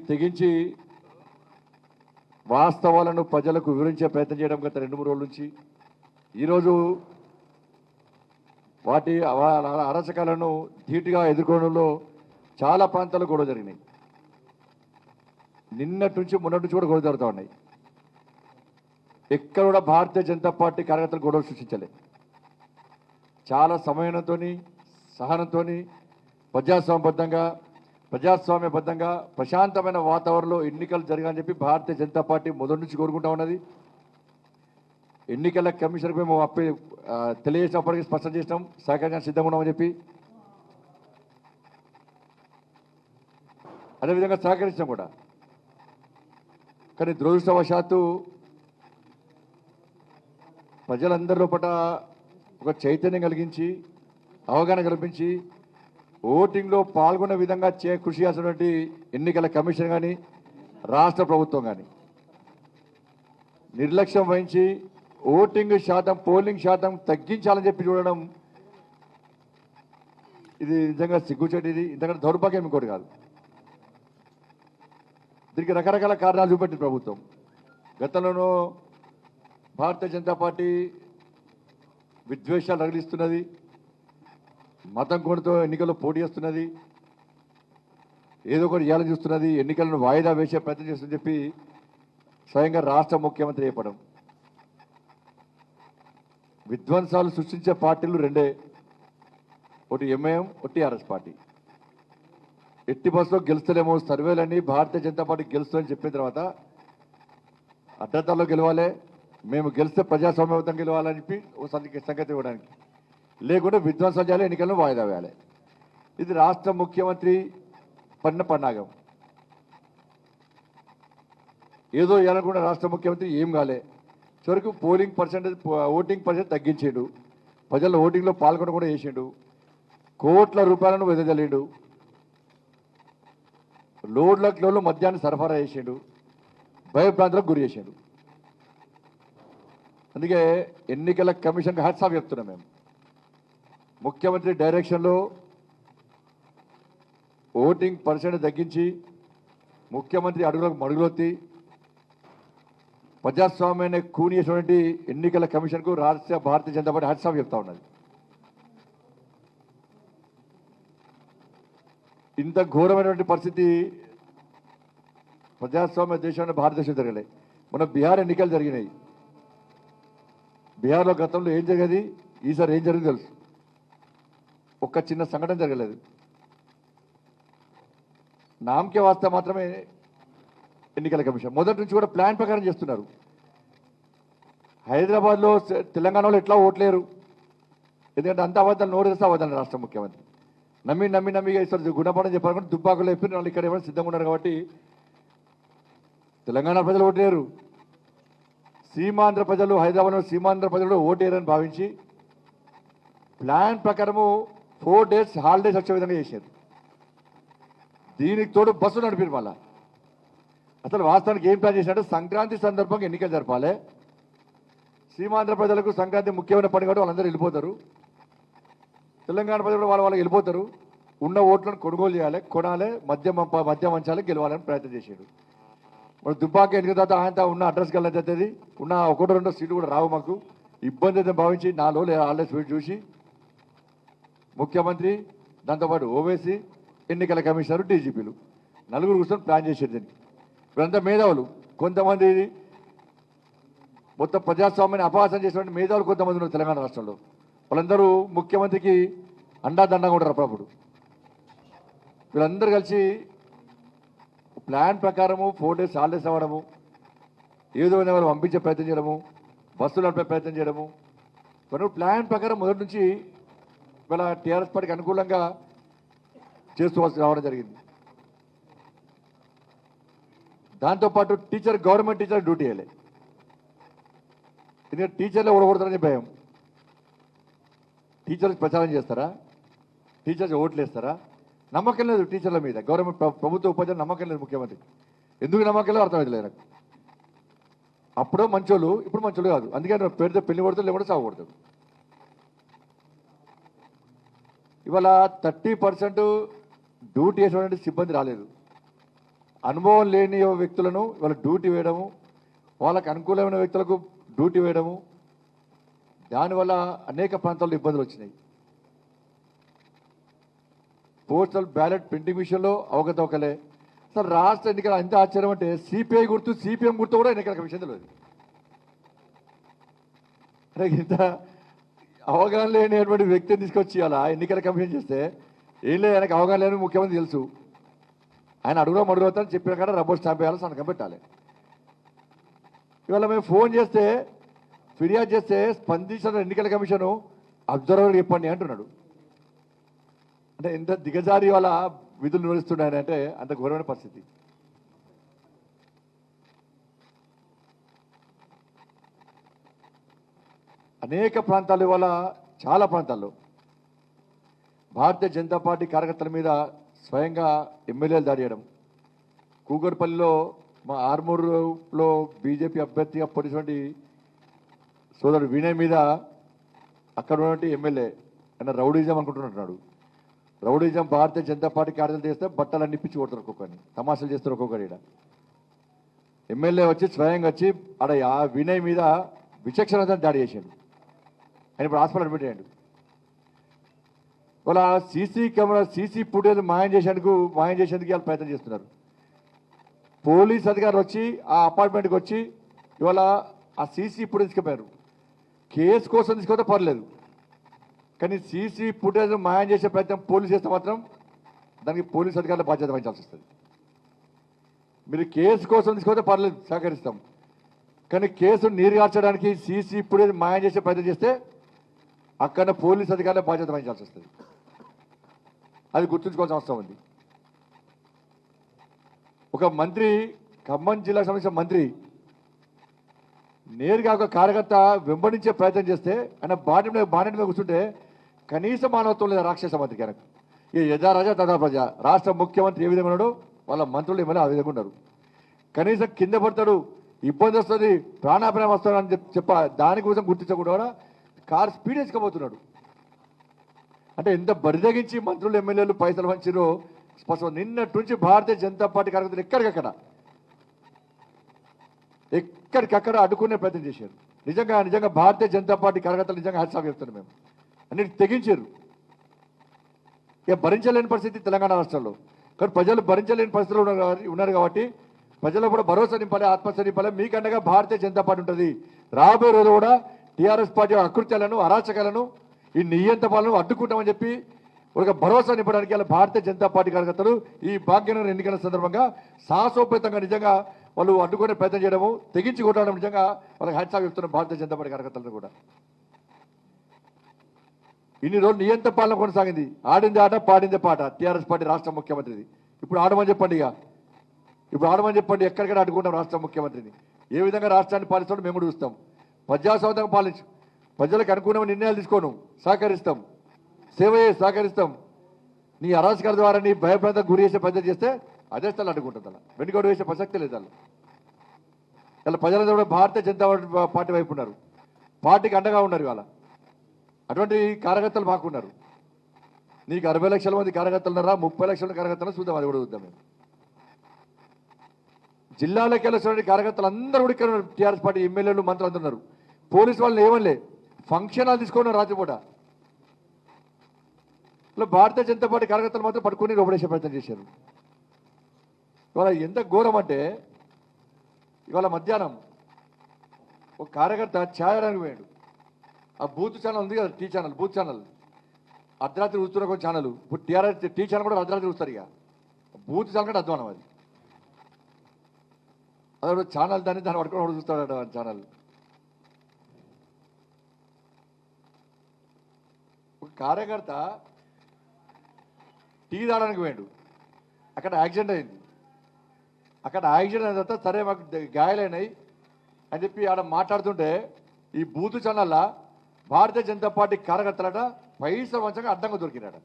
తెగించి వాస్తవాలను ప్రజలకు వివరించే ప్రయత్నం చేయడం గత 2-3 రోజుల నుంచి ఈరోజు వాటి అరాచకాలను ధీటుగా ఎదుర్కోవడంలో చాలా ప్రాంతాల్లో గొడవ జరిగినాయి. నిన్నటి నుంచి మొన్నటి నుంచి కూడా గొడవ జరుగుతూ ఉన్నాయి. ఎక్కడ కూడా భారతీయ జనతా పార్టీ కార్యకర్తలు గొడవ సృష్టించలే. చాలా సమయంతో సహనంతో ప్రజాస్వామ్యబద్ధంగా ప్రశాంతమైన వాతావరణంలో ఎన్నికలు జరగాలని చెప్పి భారతీయ జనతా పార్టీ మొదటి నుంచి కోరుకుంటా ఉన్నది. ఎన్నికల కమిషన్కి మేము తెలియజేసినప్పటికీ స్పష్టం చేసినాం, సహకరించడానికి సిద్ధంగా ఉన్నామని చెప్పి. అదేవిధంగా సహకరించాం కూడా. కానీ దురదృష్టవశాత్తు ప్రజలందరి లోపల ఒక చైతన్యం కలిగించి అవగాహన కల్పించి ఓటింగ్లో పాల్గొనే విధంగా కృషి చేసినటువంటి ఎన్నికల కమిషన్ కానీ రాష్ట్ర ప్రభుత్వం కానీ నిర్లక్ష్యం వహించి పోలింగ్ శాతం తగ్గించాలని చెప్పి చూడడం ఇది నిజంగా సిగ్గుచేటిది. ఇంతకంటే దౌర్భాగ్యం ఇంకోటి కాదు. దీనికి రకరకాల కారణాలు చూపెట్టింది ప్రభుత్వం. గతంలోనూ భారతీయ జనతా పార్టీ విద్వేషాలు రగిలిస్తున్నది, మతం కోణతో ఎన్నికల్లో పోటీ చేస్తున్నది, ఏదో ఒకటి ఇవ్వాలని చూస్తున్నది, ఎన్నికలను వాయిదా వేసే ప్రయత్నం చేస్తుందని చెప్పి స్వయంగా రాష్ట్ర ముఖ్యమంత్రి చెప్పడం. విధ్వంసాలు సృష్టించే పార్టీలు రెండే, ఒకటి ఎంఐఎం, ఒకటి టీఆర్ఎస్ పార్టీ. ఎట్టి బస్సులో గెలుస్తలేమో, సర్వేలన్నీ భారతీయ జనతా పార్టీ గెలుస్తుందని చెప్పిన తర్వాత అడ్డతాల్లో గెలవాలి, మేము గెలిస్తే ప్రజాస్వామ్యబద్ధంగా గెలవాలని చెప్పి ఒక సంగతి ఇవ్వడానికి, లేకుంటే విధ్వంసం చేయాలి, ఎన్నికలను వాయిదా వేయాలి. ఇది రాష్ట్ర ముఖ్యమంత్రి పన్నాగం. ఏదో ఇవ్వాలనుకున్న రాష్ట్ర ముఖ్యమంత్రి ఏం కాలే, చివరికి ఓటింగ్ పర్సెంట్ తగ్గించాడు, ప్రజల ఓటింగ్లో పాల్గొనకుండా చేసాడు, కోట్ల రూపాయలను వెదజల్లాడు, లోడ్ల మద్యాన్ని సరఫరా చేసాడు, భయభ్రాంతులకు గురి చేశాడు. అందుకే ఎన్నికల కమిషన్కి హ్యాట్స్ ఆఫ్ చెప్తున్నాం. మేము ముఖ్యమంత్రి డైరెక్షన్లో ఓటింగ్ పర్సెంట్ తగ్గించి ముఖ్యమంత్రి మడుగులొత్తి ప్రజాస్వామ్యాన్ని కూని చేసినటువంటి ఎన్నికల కమిషన్కు రాష్ట్ర Bharatiya Janata party hats off చెప్తా ఉన్నది. ఇంత ఘోరమైనటువంటి పరిస్థితి ప్రజాస్వామ్య దేశంలో భారతదేశం జరగలేదు. మన బీహార్ ఎన్నికలు జరిగినాయి. బీహార్లో గతంలో ఏం జరిగేది, ఈసారి ఏం జరిగింది తెలుసు. ఒక్క చిన్న సంఘటన జరగలేదు. నామకే వాస్తా మాత్రమే ఎన్నికల కమిషన్ మొదటి నుంచి కూడా ప్లాన్ ప్రకారం చేస్తున్నారు. హైదరాబాద్లో తెలంగాణలో ఎట్లా ఓట్లేరు, ఎందుకంటే అంత అబద్ధాలు నోరేస్తే అబద్ధాలు రాష్ట్ర ముఖ్యమంత్రి నమ్మి ఇస్తారు. గుణపడం చెప్పాలంటే దుబ్బాకులు చెప్పి వాళ్ళు ఇక్కడ ఏమైనా సిద్ధంగా ఉన్నారు కాబట్టి తెలంగాణ ప్రజలు ఓట్లేరు. సీమాంధ్ర ప్రజలు, హైదరాబాద్లో సీమాంధ్ర ప్రజలు ఓటేరని భావించి ప్లాన్ ప్రకారము 4 days హాలిడేస్ వచ్చే విధంగా చేశారు. దీనికి తోడు బస్సులు నడిపారు. మళ్ళా అసలు వాస్తవానికి ఏం ప్లాన్ చేశారంటే సంక్రాంతి సందర్భంగా ఎన్నికలు జరపాలి, సీమాంధ్ర ప్రజలకు సంక్రాంతి ముఖ్యమైన పని కాబట్టి వాళ్ళందరూ వెళ్ళిపోతారు, తెలంగాణ ప్రజలు వాళ్ళకి వెళ్ళిపోతారు, ఉన్న ఓట్లను కొనుగోలు చేయాలి, కొనాలి, మద్యం వంచాలి, గెలవాలని ప్రయత్నం చేశాడు. మరి దుబ్బాక ఎన్నిక తర్వాత ఆయన ఉన్న అడ్రస్ వెళ్ళేది ఉన్న 1-2 సీట్లు కూడా రావు, మాకు ఇబ్బంది అయితే భావించి 4 రోజులు హాలిడేస్ వెయిట్ చూసి ముఖ్యమంత్రి దాంతోపాటు ఓవైసీ, ఎన్నికల కమిషనర్, డీజీపీలు నలుగురు కూర్చొని ప్లాన్ చేసేది. దీనికి వీళ్ళంతా మేధావులు. కొంతమంది మొత్తం ప్రజాస్వామ్యాన్ని అపహాసం చేసినటువంటి మేధావులు కొంతమంది ఉన్నారు తెలంగాణ రాష్ట్రంలో. వాళ్ళందరూ ముఖ్యమంత్రికి అండాదండంగా ఉంటారు అప్పుడప్పుడు. వీళ్ళందరూ కలిసి ప్లాన్ ప్రకారము 4 days హాలిడేస్ అవ్వడము, ఏదో వాళ్ళు పంపించే ప్రయత్నం చేయడము, బస్సులు నడిపే ప్రయత్నం చేయడము, ప్లాన్ ప్రకారం మొదటి నుంచి వీళ్ళ టీఆర్ఎస్ పార్టీకి అనుకూలంగా చేస్తూ రావడం జరిగింది. దాంతోపాటు గవర్నమెంట్ టీచర్ డ్యూటీ వేయలే, ఎందుకంటే టీచర్లే ఓడగొడతారని భయం. టీచర్స్ ప్రచారం చేస్తారా, టీచర్స్ ఓట్లు వేస్తారా, నమ్మకం లేదు టీచర్ల మీద. గవర్నమెంట్ ప్రభుత్వ ఉపాధ్యాయులు నమ్మకం లేదు ముఖ్యమంత్రి. ఎందుకు నమ్మకం లేదు అర్థమైతే నాకు. అప్పుడో మంచోళ్ళు, ఇప్పుడు మంచోళ్ళు కాదు. అందుకని పేరుతో పెళ్లి కొడతాడు, లేకుండా సాగు కొడతాడు. ఇవాళ 30% డ్యూటీ వేసినటువంటి సిబ్బంది రాలేదు. అనుభవం లేని వ్యక్తులను వాళ్ళ డ్యూటీ వేయడము, వాళ్ళకు అనుకూలమైన వ్యక్తులకు డ్యూటీ వేయడము, దానివల్ల అనేక ప్రాంతాల్లో ఇబ్బందులు వచ్చినాయి. పోస్టల్ బ్యాలెట్ ప్రింటింగ్ విషయంలో అవకతవకలే. అసలు రాష్ట్ర ఎన్నికల ఎంత ఆశ్చర్యం అంటే సిపిఐ గుర్తు సిపిఎం గుర్తు కూడా ఎన్నికల కమిషన్ తెలియదు. అంటే ఇంత అవగాహన లేనిటువంటి వ్యక్తిని తీసుకొచ్చి అలా ఎన్నికల కమిషన్ చేస్తే ఏం లేదు, ఆయనకు అవగాహన లేని ముఖ్యమంత్రి తెలుసు. ఆయన అడుగుతాను చెప్పిన కాడ రబ్బర్ స్టాంప్ వేయాలి, సంతకం పెట్టాలి. ఇవాళ మేము ఫోన్ చేస్తే ఫిర్యాదు చేస్తే స్పందించిన ఎన్నికల కమిషను అబ్జర్వర్ చెప్పండి అంటున్నాడు. అంటే ఎంత దిగజారి వాళ్ళ విధులు నిర్వహిస్తున్నాయని అంటే అంత ఘోరమైన పరిస్థితి. అనేక ప్రాంతాలు ఇవాళ చాలా ప్రాంతాల్లో భారతీయ జనతా పార్టీ కార్యకర్తల మీద స్వయంగా ఎమ్మెల్యేలు దాడి చేయడం. కూకట్పల్లిలో మా ఆర్మూరులో బీజేపీ అభ్యర్థిగా పోటీటువంటి సోదరుడు వినయ్ మీద అక్కడ ఉన్నటువంటి ఎమ్మెల్యే ఆయన రౌడీజం అనుకుంటున్నాడు. రౌడీజం భారతీయ జనతా పార్టీ కార్యకర్తలు చేస్తే బట్టలన్నీ పిచ్చి కొడతారు, ఒక్కొక్కరిని తమాషాలు చేస్తారు ఒక్కొక్కరి. ఎమ్మెల్యే వచ్చి స్వయంగా వచ్చి ఆడ ఆ వినయ్ మీద విచక్షణతో దాడి చేశాడు. ఆయన ఇప్పుడు హాస్పిటల్ అడ్మిట్ అయ్యాడు. వాళ్ళ సీసీ కెమెరా సీసీ ఫుటేజ్ మాయం చేసేందుకు వాళ్ళు ప్రయత్నం చేస్తున్నారు. పోలీస్ అధికారులు వచ్చి ఆ అపార్ట్మెంట్కి వచ్చి ఇవాళ ఆ సీసీ ఫుటేజ్ తీసుకుపోయారు. కేసు కోసం తీసుకుంటే పర్లేదు, కానీ సీసీ ఫుటేజ్ మాయం చేసే ప్రయత్నం పోలీసు చేస్తే మాత్రం దానికి పోలీస్ అధికారుల బాధ్యత వహించాల్సి వస్తుంది. మీరు కేసు కోసం తీసుకుంటే పర్లేదు, సహకరిస్తాం, కానీ కేసు నీరుగార్చడానికి సీసీ ఫుటేజ్ మాయం చేసే ప్రయత్నం చేస్తే అక్కడ పోలీస్ అధికారుల బాధ్యత వహించాల్సి వస్తుంది. అది గుర్తుంచుకోవాల్సిన అవసరం ఉంది. ఒక మంత్రి, ఖమ్మం జిల్లాకు సంబంధించిన మంత్రి నేరుగా ఒక కార్యకర్త వెంబడించే ప్రయత్నం చేస్తే ఆయన బాడీ మీద కూర్చుంటే కనీస మానవత్వం లేదా రాక్షస మంత్రికి ఆయనకు. ఈ యథా రాజా తదా ప్రజ. రాష్ట్ర ముఖ్యమంత్రి ఏ విధంగా ఉన్నాడు, వాళ్ళ మంత్రులు ఏమైనా ఆ విధంగా ఉన్నారు. కనీసం కింద పడతాడు, ఇబ్బంది వస్తుంది, ప్రాణాపాయం వస్తాడు అని దానికోసం గుర్తించకుండా కారు స్పీడ్ వేసుకోబోతున్నాడు. అంటే ఎంత బరిదగించి మంత్రులు ఎమ్మెల్యేలు పైసలు పంచిరో స్పష్టం. నిన్నటి నుంచి భారతీయ జనతా పార్టీ కార్యకర్తలు ఎక్కడికక్కడ అడ్డుకునే ప్రయత్నం చేశారు. నిజంగా భారతీయ జనతా పార్టీ కార్యకర్తలు నిజంగా హ్యాట్సాఫ్ చెప్తున్నాం మేము. అన్నిటి తెగించారు. ఇక భరించలేని పరిస్థితి తెలంగాణ రాష్ట్రంలో, కానీ ప్రజలు భరించలేని పరిస్థితులు ఉన్నారు కాబట్టి ప్రజలు కూడా భరోసా నింపాలి, ఆత్మహత్య నింపాలి. మీకండగా భారతీయ జనతా పార్టీ ఉంటుంది. రాబోయే రోజు కూడా టీఆర్ఎస్ పార్టీ అకృత్యాలను, అరాచకాలను, ఈ నియంత పాలనను అడ్డుకుంటామని చెప్పి ఒక భరోసా నింపడానికి ఇలా భారతీయ జనతా పార్టీ కార్యకర్తలు ఈ భాగ్యనగర్ ఎన్నికల సందర్భంగా సాహసోపేతంగా నిజంగా వాళ్ళు అడ్డుకునే ప్రయత్నం చేయడము, తెగించి కొట్టడం నిజంగా వాళ్ళకి హ్యాట్సాఫ్ చెప్తున్న భారతీయ జనతా పార్టీ కార్యకర్తలను కూడా. ఇన్ని రోజులు నియంత పాలన కొనసాగింది. ఆడింది ఆట, పాడిందే పాట టీఆర్ఎస్ పార్టీ రాష్ట్ర ముఖ్యమంత్రిది. ఇప్పుడు ఆడమని చెప్పండి, ఎక్కడికైనా అడ్డుకుంటాం రాష్ట్ర ముఖ్యమంత్రిని. ఏ విధంగా రాష్ట్రాన్ని పాలిస్తాడో మేము కూడా చూస్తాం. ప్రజాస్వామ్యంగా పాలించు, ప్రజలకు అనుకూలమైన నిర్ణయాలు తీసుకోను, సహకరిస్తాం, సహకరిస్తాం. నీ అరాచకాల ద్వారా నీ భయప్రాంతం గురి చేసే ప్రయత్నం చేస్తే అదే స్థలం అడ్డుకుంటుంది. అలా వెనుకడు వేసే ప్రసక్తి లేదు. ఇలా ప్రజలందరూ కూడా భారతీయ జనతా పార్టీ వైపు ఉన్నారు, పార్టీకి అండగా ఉన్నారు. ఇవాళ అటువంటి కార్యకర్తలు మాకున్నారు. నీకు 60 లక్షల మంది కార్యకర్తలు ఉన్నారా, 30 లక్షల కార్యకర్తలు చూద్దాం, అది కూడా చూద్దాం. మేము జిల్లాలోకి వెళ్ళినటువంటి కార్యకర్తలు అందరూ కూడా ఇక్కడ టీఆర్ఎస్ పార్టీ ఎమ్మెల్యేలు, మంత్రులు అందరూ ఉన్నారు. పోలీసు వాళ్ళని ఏమనలే, ఫంక్షన్ హాల్ తీసుకున్నారు రాత్రిపూట. ఇలా భారతీయ జనతా పార్టీ కార్యకర్తలు మాత్రం పట్టుకుని లోపడేసే ప్రయత్నం చేశారు. ఇవాళ ఎంత ఘోరం అంటే ఇవాళ మధ్యాహ్నం ఒక కార్యకర్త ఛాయడానికి పోయాడు. ఆ బూత్ ఛానల్ ఉంది కదా, టీ ఛానల్, బూత్ ఛానల్, అర్ధరాత్రి చూస్తున్న ఒక ఛానల్. ఇప్పుడు టీఆర్ఎస్ టీ ఛానల్ కూడా అర్ధరాత్రి చూస్తారు. ఇక బూత్ ఛానల్ కంటే అధ్వానం అది. అదే ఛానల్ దాన్ని పట్టుకొని చూస్తాడు ఛానల్. ఒక కార్యకర్త టీ తాగడానికి పోయాడు, అక్కడ యాక్సిడెంట్ అయింది. అక్కడ యాక్సిడెంట్ అయిన తర్వాత సరే మాకు గాయాలైనాయి అని చెప్పి ఆడ మాట్లాడుతుంటే ఈ బూత్ ఛానల్లో భారతీయ జనతా పార్టీ కార్యకర్తలట పైసా వంచంగా అడ్డంగా దొరికినాడ.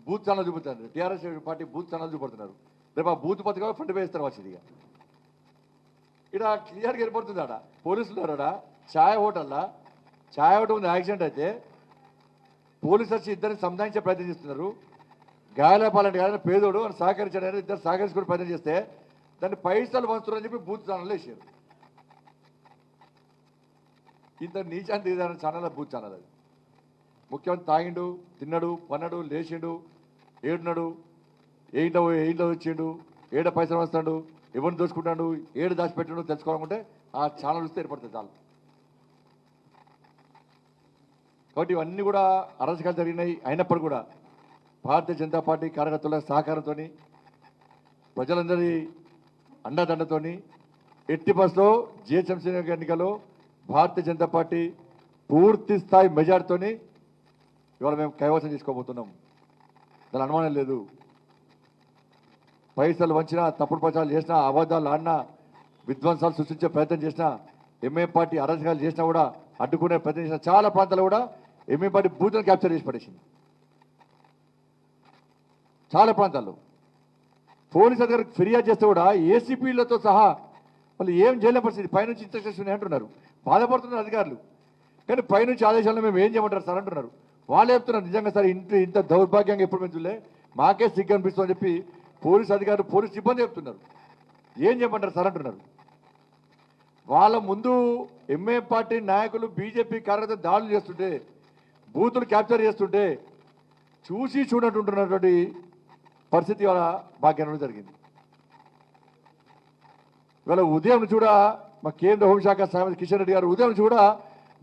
బూత్ ఛానల్ చూపుతారు, టీఆర్ఎస్ పార్టీ బూత్ ఛానల్ చూపడుతున్నారు. రేపు ఆ బూత్ పత్రిక ఫండ్ వేస్తారు వచ్చిందిగా. ఇక్కడ క్లియర్గా ఏర్పడుతుంది. ఆడ పోలీసులు ఉన్నారా, ఛాయ్ హోటల్ ఉంది. యాక్సిడెంట్ అయితే పోలీసు వచ్చి ఇద్దరిని సంధానించే ప్రయత్నం చేస్తున్నారు. గాయలపాలంటే కానీ పేదోడు అని సహకరించాడు, ఇద్దరు సహకరించుకుని ప్రయత్నం చేస్తే దాన్ని పైసలు పంచుతున్నారని చెప్పి బూత్ ఛానల్లో వేసారు. ఇంత నీచాన్ని దిగుదారని ఛానల్ బూత్ ఛానల్ అది. ముఖ్యమంత్రి తాగిండు, తిన్నాడు, పన్నాడు, లేచిండు, ఏడున్నాడు, ఏంటో వచ్చిండు, ఏడ పైసలు వస్తాడు, ఎవరిని దోచుకుంటాడు, ఏడు దాచిపెట్టాడు తెలుసుకోవాలనుకుంటే ఆ ఛానల్ చూస్తే ఏర్పడుతుంది చాలు. కాబట్టి ఇవన్నీ కూడా అరాచకాలు జరిగినాయి. అయినప్పుడు కూడా భారతీయ జనతా పార్టీ కార్యకర్తల సహకారంతో, ప్రజలందరి అండదండతో ఎట్టి బస్లో జిహెచ్ఎంసీ ఎన్నికల్లో భారతీయ జనతా పార్టీ పూర్తి స్థాయి మెజార్టీతోని ఇవాళ మేము కైవసం చేసుకోబోతున్నాం. దాని అనుమానం లేదు. పైసలు వంచినా, తప్పుడు ప్రచారాలు చేసినా, అబద్ధాలు ఆడినా, విధ్వంసాలు సృష్టించే ప్రయత్నం చేసినా, ఎంఏ పార్టీ అరాచకాలు చేసినా కూడా అడ్డుకునే ప్రయత్నం చేసిన చాలా ప్రాంతాలు కూడా ఎంఏ పార్టీ బూత్లను క్యాప్చర్ చేసి పడేసింది. చాలా ప్రాంతాల్లో పోలీసు అధికారులకు ఫిర్యాదు చేస్తే కూడా ఏసీపీలతో సహా వాళ్ళు ఏం చేయలేని పరిస్థితి. పైనుంచి ఇన్స్ట్రక్షన్స్ ఉన్నాయి అంటున్నారు, బాధపడుతున్నారు అధికారులు. కానీ పైనుంచి ఆదేశాలను మేము ఏం చేయమంటారు సార్ అంటున్నారు. వాళ్ళు చెప్తున్నారు నిజంగా సార్ ఇంత దౌర్భాగ్యంగా ఎప్పుడు మేము చూడలే, మాకే సిగ్గు అనిపిస్తుందని చెప్పి పోలీసు అధికారులు, పోలీసు సిబ్బంది చెప్తున్నారు. ఏం చేయమంటారు సార్ అంటున్నారు. వాళ్ళ ముందు ఎంఏ పార్టీ నాయకులు బీజేపీ కార్యకర్తలు దాడులు చేస్తుంటే, బూతులు క్యాప్చర్ చేస్తుంటే చూసి చూడట్టున్నటువంటి పరిస్థితి ఇవాళ భాగ్యంలో జరిగింది. ఇవాళ ఉదయం కూడా మా కేంద్ర హోంశాఖ సహాయ కిషన్ రెడ్డి గారు ఉదయం కూడా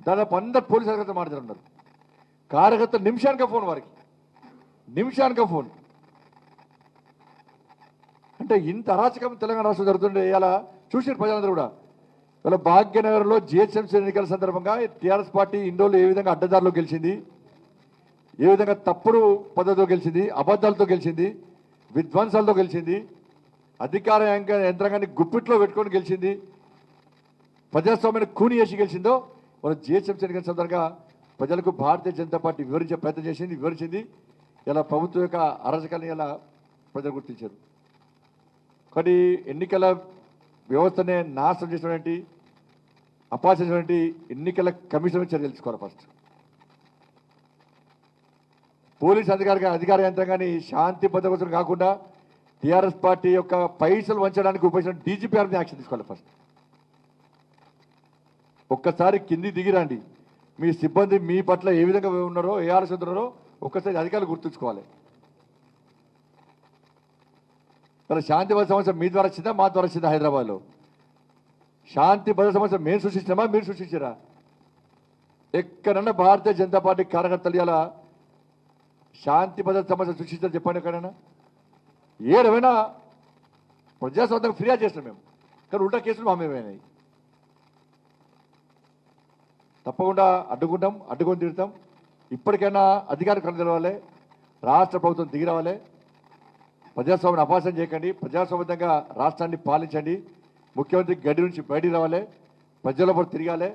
దాదాపు 100 పోలీసు కార్యకర్తలు మాట్లాడుతున్నారు. కార్యకర్తలు నిమిషానికే ఫోన్, వారికి నిమిషానికే ఫోన్. అంటే ఇంత అరాచకం తెలంగాణ రాష్ట్రం జరుగుతుండే ఇలా చూసిన ప్రజలందరూ కూడా. ఇలా భాగ్యనగర్లో జిహెచ్ఎంసీ ఎన్నికల సందర్భంగా టీఆర్ఎస్ పార్టీ ఇండోలో ఏ విధంగా అడ్డదారిలో గెలిచింది, ఏ విధంగా తప్పుడు పద్ధతితో గెలిచింది, అబద్ధాలతో గెలిచింది, విధ్వంసాలతో గెలిచింది, అధికార యంత్రాంగాన్ని గుప్పిట్లో పెట్టుకొని గెలిచింది, ప్రజాస్వామ్యాన్ని కూని చేసి గెలిచిందో వాళ్ళు జిహెచ్ఎంసీ ఎన్నికల సందర్భంగా ప్రజలకు భారతీయ జనతా పార్టీ వివరించే ప్రయత్నం వివరించింది. ఇలా ప్రభుత్వం యొక్క అరాచకాన్ని ఇలా ప్రజలు గుర్తించారు. కానీ ఎన్నికల వ్యవస్థనే నాశనం చేసినటువంటి, అపాసించినటువంటి ఎన్నికల కమిషన్ చర్యలు తీసుకోవాలి. ఫస్ట్ పోలీస్ అధికార యంత్రాంగాన్ని శాంతి భద్రత కోసం కాకుండా టీఆర్ఎస్ పార్టీ యొక్క పైసలు వంచడానికి ఉపయోగించిన డీజీపీ గారిని యాక్షన్ తీసుకోవాలి. ఫస్ట్ ఒక్కసారి కింది దిగిరండి. మీ సిబ్బంది మీ పట్ల ఏ విధంగా ఉన్నారో, ఏ ఆలోచన ఉన్నారో ఒక్కసారి అధికారులు గుర్తుంచుకోవాలి. మరి శాంతి భద్రత సమస్య మీ ద్వారా వచ్చిందా, మా ద్వారా వచ్చిందా? హైదరాబాద్లో శాంతి భద్రత సమస్య మేము సృష్టించినామా, మీరు సృష్టించారా? ఎక్కడన్నా భారతీయ జనతా పార్టీ కార్యకర్తలు ఇలా శాంతి భద్రత సమస్య సృష్టించారు చెప్పండి ఎక్కడైనా? ఏడమైనా ప్రజాస్వామ్యంగా ఫిర్యాదు చేస్తున్నాం మేము, కానీ ఉల్టా కేసులు మా మేమైనాయి. తప్పకుండా అడ్డుకుంటాం, అడ్డుకొని తిడతాం. ఇప్పటికైనా అధికారులు కళ్ళు తెలవాలి, రాష్ట్ర ప్రభుత్వం దిగి రావాలి. ప్రజాస్వామ్యాన్ని అపాసం చేయకండి, ప్రజాస్వామ్యంగా రాష్ట్రాన్ని పాలించండి. ముఖ్యమంత్రి గడ్డి నుంచి బయటికి రావాలి, ప్రజల పట్ల తిరగాలి.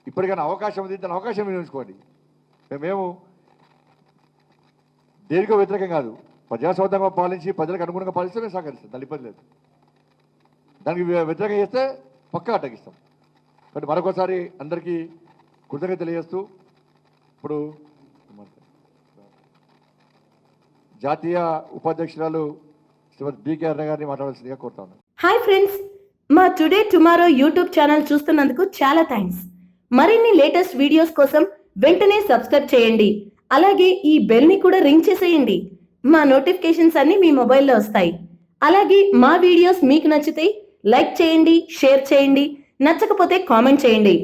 ఇప్పటికైనా అవకాశం ఉంది, దాని అవకాశం వినియోగించుకోండి. మేము దేనికో వ్యతిరేకం కాదు, ప్రజాస్వామ్యంగా పాలించి ప్రజలకు అనుగుణంగా పాలిస్తే మేము సహకరిస్తాం, దాని ఇబ్బంది లేదు. దానికి వ్యతిరేకం చేస్తే పక్కా అడ్డగిస్తాం. కాబట్టి మరొకసారి అందరికీ కృతజ్ఞత తెలియజేస్తూ ఇప్పుడు జాతీయ ఉపాధ్యక్షురాలు శ్రీమతి బీకే అరుణ గారిని మాట్లాడాల్సిందిగా కోరుతా ఉన్నాను. హాయ్ ఫ్రెండ్స్, మా టుడే టుమారో యూట్యూబ్ ఛానల్ చూస్తున్నందుకు చాలా థ్యాంక్స్. మరిన్ని లేటెస్ట్ వీడియోస్ కోసం వెంటనే సబ్స్క్రైబ్ చేయండి. అలాగే ఈ బెల్ ని కూడా రింగ్ చేసేయండి. మా నోటిఫికేషన్స్ అన్ని మీ మొబైల్లో వస్తాయి. అలాగే మా వీడియోస్ మీకు నచ్చితే లైక్ చేయండి, షేర్ చేయండి, నచ్చకపోతే కామెంట్ చేయండి.